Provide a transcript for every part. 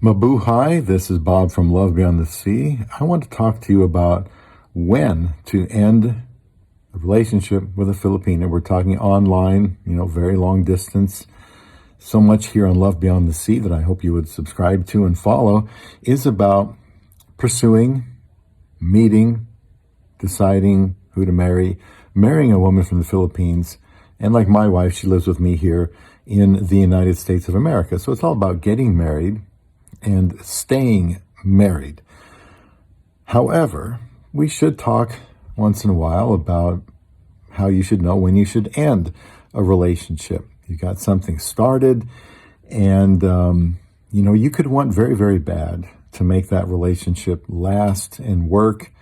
Mabuhay, this is Bob from Love Beyond the Sea. I want to talk to you about when to end a relationship with a Filipina. We're talking online, very long distance. So much here on Love Beyond the Sea that I hope you would subscribe to and follow is about pursuing, meeting, deciding who to marry, marrying a woman from the Philippines. And like my wife, she lives with me here in the United States of America. So it's all about getting married and staying married. However, we should talk once in a while about how you should know when you should end a relationship. You got something started and, you could want very, very bad to make that relationship last and work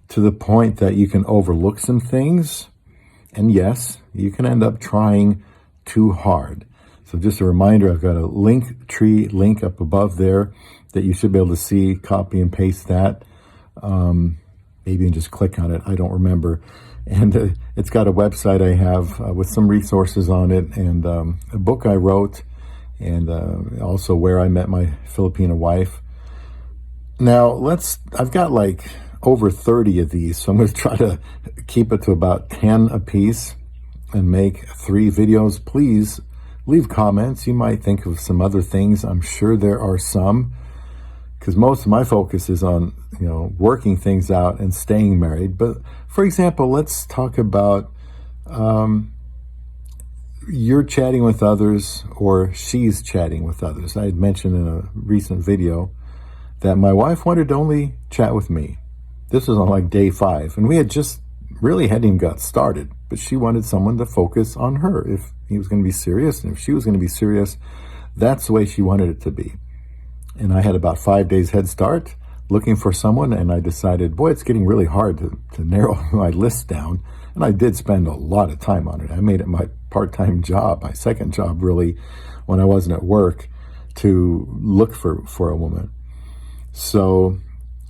to the point that you can overlook some things. And yes, you can end up trying too hard. So just a reminder, I've got a Linktree link up above there that you should be able to see, copy and paste that. Maybe you can just click on it. I don't remember. And it's got a website I have with some resources on it and a book I wrote and also where I met my Filipina wife. Now, I've got like over 30 of these, so I'm going to try to keep it to about 10 a piece and make 3 videos. Please leave comments. You might think of some other things. I'm sure there are some, because most of my focus is on, working things out and staying married. But for example, let's talk about you're chatting with others or she's chatting with others. I had mentioned in a recent video that my wife wanted to only chat with me. This was on like day 5, and we had just really hadn't even got started, but she wanted someone to focus on her. If he was going to be serious and if she was going to be serious, that's the way she wanted it to be. And I had about 5 days head start looking for someone, and I decided, boy, it's getting really hard to narrow my list down. And I did spend a lot of time on it. I made it my part-time job, my second job really, when I wasn't at work, to look for a woman. So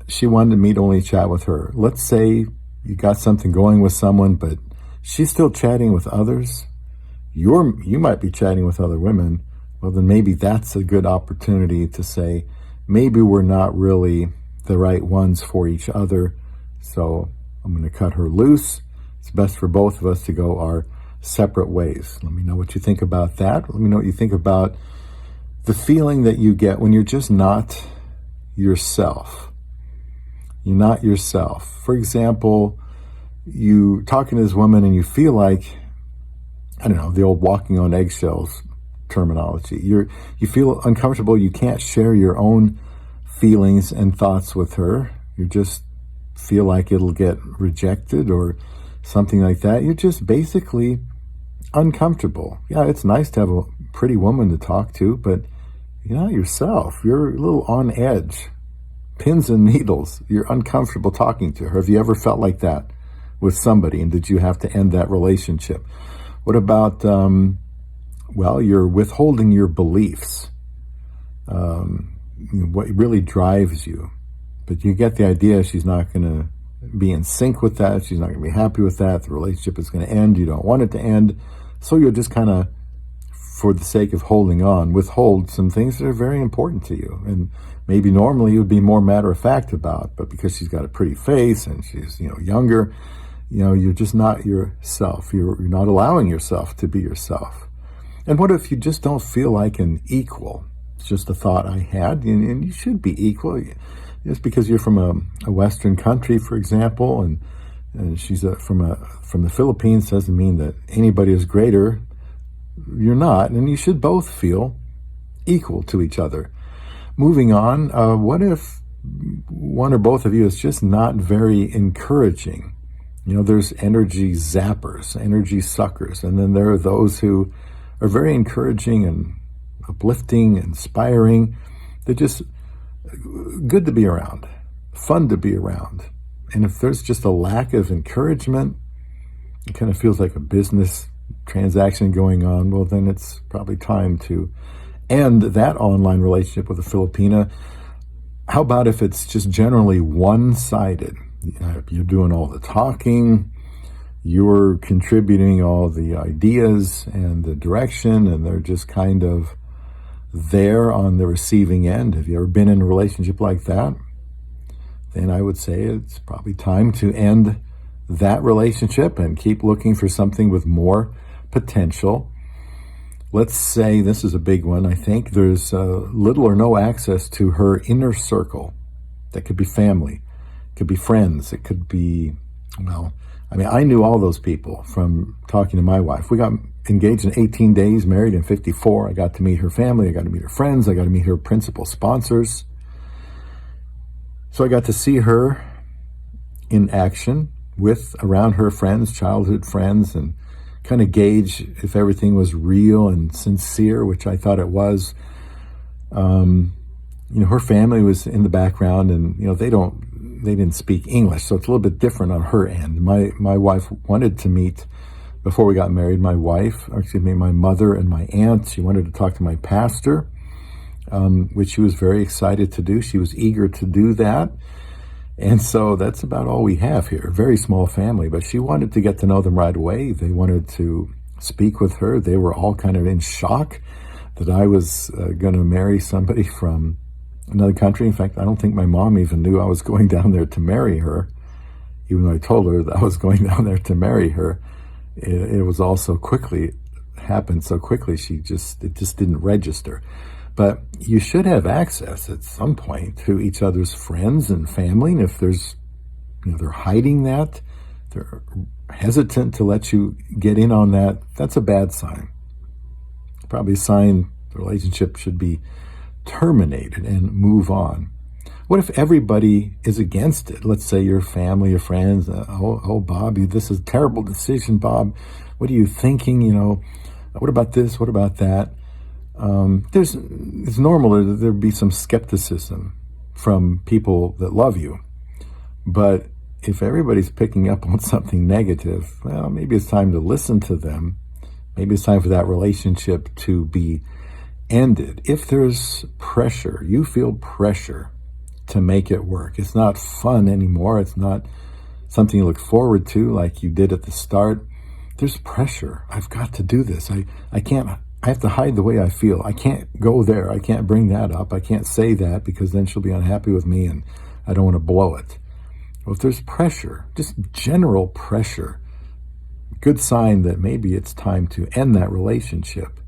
she wanted me to only chat with her. Let's say you got something going with someone, but she's still chatting with others. You might be chatting with other women. Well, then maybe that's a good opportunity to say, maybe we're not really the right ones for each other. So I'm going to cut her loose. It's best for both of us to go our separate ways. Let me know what you think about that. Let me know what you think about the feeling that you get when you're just not yourself. You're not yourself. For example, you talking to this woman and you feel like, I don't know, the old walking on eggshells terminology. You feel uncomfortable. You can't share your own feelings and thoughts with her. You just feel like it'll get rejected or something like that. You're just basically uncomfortable. Yeah, it's nice to have a pretty woman to talk to, but you're not yourself. You're a little on edge. Pins and needles. You're uncomfortable talking to her. Have you ever felt like that with somebody, and did you have to end that relationship? What about, you're withholding your beliefs, what really drives you, but you get the idea she's not going to be in sync with that. She's not going to be happy with that. The relationship is going to end. You don't want it to end. So you'll just kind of, for the sake of holding on, withhold some things that are very important to you. And maybe normally you would be more matter of fact about, but because she's got a pretty face and she's, younger, you're just not yourself. You're not allowing yourself to be yourself. And what if you just don't feel like an equal? It's just a thought I had, and you should be equal. Just because you're from a Western country, for example, and she's from the Philippines doesn't mean that anybody is greater. You're not, and you should both feel equal to each other. Moving on, what if one or both of you is just not very encouraging? There's energy zappers, energy suckers, and then there are those who are very encouraging and uplifting, inspiring. They're just good to be around, fun to be around. And if there's just a lack of encouragement, it kind of feels like a business transaction going on, well, then it's probably time to end that online relationship with a Filipina. How about if it's just generally one-sided? You're doing all the talking, you're contributing all the ideas and the direction, and they're just kind of there on the receiving end. Have you ever been in a relationship like that? Then I would say it's probably time to end that relationship and keep looking for something with more potential. Let's say, this is a big one, I think, there's little or no access to her inner circle. That could be family, it could be friends, it could be, well, I mean, I knew all those people from talking to my wife. We got engaged in 18 days, married in 54. I got to meet her family, I got to meet her friends, I got to meet her principal sponsors. So I got to see her in action around her friends, childhood friends, and kind of gauge if everything was real and sincere, which I thought it was. Her family was in the background, and they didn't speak English, so it's a little bit different on her end. My wife wanted to meet, before we got married, my mother and my aunt. She wanted to talk to my pastor, which she was very excited to do. She was eager to do that. And so that's about all we have here. Very small family, but she wanted to get to know them right away. They wanted to speak with her. They were all kind of in shock that I was going to marry somebody from another country. In fact, I don't think my mom even knew I was going down there to marry her, even though I told her that I was going down there to marry her. It was all so quickly, happened so quickly, it just didn't register. But you should have access at some point to each other's friends and family. And if they're hiding that, they're hesitant to let you get in on that, that's a bad sign. Probably a sign the relationship should be terminated and move on. What if everybody is against it? Let's say your family, your friends, Bob, this is a terrible decision, Bob. What are you thinking? What about this? What about that? It's normal that there'd be some skepticism from people that love you. But if everybody's picking up on something negative, well, maybe it's time to listen to them. Maybe it's time for that relationship to be ended. If there's pressure, you feel pressure to make it work. It's not fun anymore. It's not something you look forward to like you did at the start. There's pressure. I've got to do this. I have to hide the way I feel. I can't go there. I can't bring that up. I can't say that because then she'll be unhappy with me and I don't want to blow it. Well, if there's pressure, just general pressure, good sign that maybe it's time to end that relationship.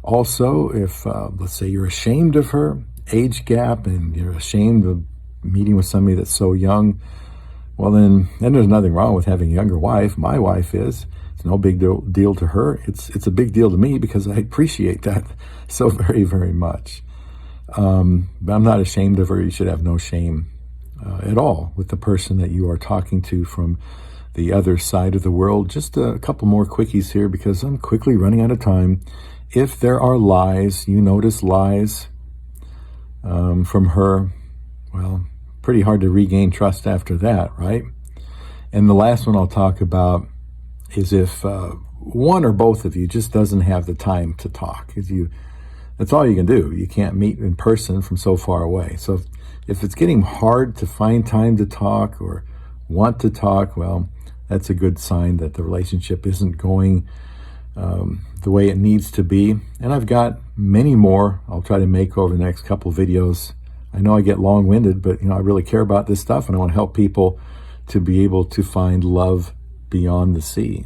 Also, if, let's say you're ashamed of her age gap and you're ashamed of meeting with somebody that's so young, well, then there's nothing wrong with having a younger wife. My wife is. It's no big deal to her. It's a big deal to me because I appreciate that so very, very much. But I'm not ashamed of her. You should have no shame at all with the person that you are talking to from the other side of the world. Just a couple more quickies here because I'm quickly running out of time. If there are lies, you notice lies from her, well, pretty hard to regain trust after that, right? And the last one I'll talk about is if one or both of you just doesn't have the time to talk. That's all you can do. You can't meet in person from so far away. So if it's getting hard to find time to talk or want to talk, well, that's a good sign that the relationship isn't going the way it needs to be. And I've got many more I'll try to make over the next couple videos. I know I get long-winded, but I really care about this stuff and I want to help people to be able to find love beyond the sea.